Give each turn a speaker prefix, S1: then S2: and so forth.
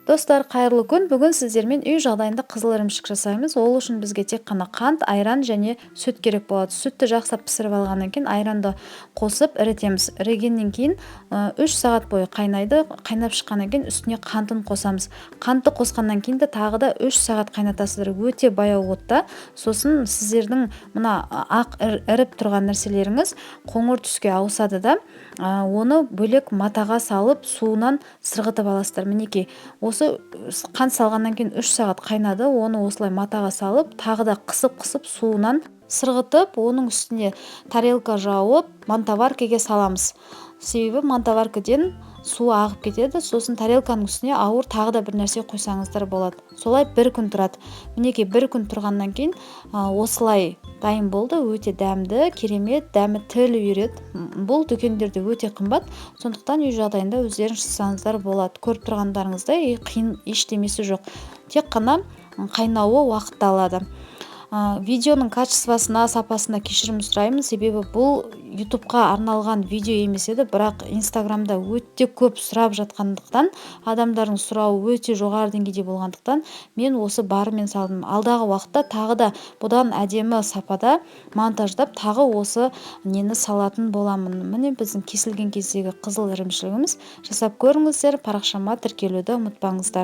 S1: Достар, қайырлы күн. Бүгін сіздермен үй жағдайында қызыл ірімшік жасаймыз. Ол үшін бізге тек қана қант, айран және сүт керек болады. Сүтті жақсап пісіріп алғаннан кейін айранды қосып ірітеміз. Ірігеннен кейін 3 сағат бойы қайнайды. Қайнап шыққаннан кейін үстіне қантын қосамыз. Қантты қосқаннан кейін де тағы да 3 сағат қайнатасыздар. Өте баяу отта. Сосын сіздердің мына ақ іріп тұрған нәрселеріңіз қоңыр түске ауысады да, оны бөлек матаға салып суынан сырғытып аласыздар. Мінекей, осы қант салғаннан кейін 3 сағат қайнады. Оны осылай матаға салып, тағы да қысып суынан сырғытып, оның үстіне тарелка жауып, мантоваркаға саламыз. Себебі мантоваркадан су ағып кетеді. Сосын тарелканың үстіне ауыр тағы да бір нәрсе қойсаңыздар болады. Солай бір күн тұрады. Мінекей, бір күн тұрғаннан кейін осылай дайын болды. Өте дәмді, керемет, дәмі тіл үйіреді. Бұл дүкендерде өте қымбат. Сондықтан үй жағдайында өздеріңіз жасаңыздар болады. Көріп тұрғандарыңыздай қиын ештемесі жоқ. Тек қана қайнауы уақытты алады. Видеоның качествосына, сапасына кешірім сұраймын, себебі бұл ютубқа арналған видео емес еді, бірақ инстаграмда өте көп сұрап жатқандықтан, адамдардың сұрауы өте жоғары деңгейде болғандықтан, мен осы барымен салдым. Алдағы уақытта тағы да бұдан әдемі сапада монтаждап, тағы осы нені салатын боламын. Міне біздің кесілген кездегі қызыл ірімшігіміз. Жасап көріңіздер, парақшама тіркелуді ұмытпаңыздар.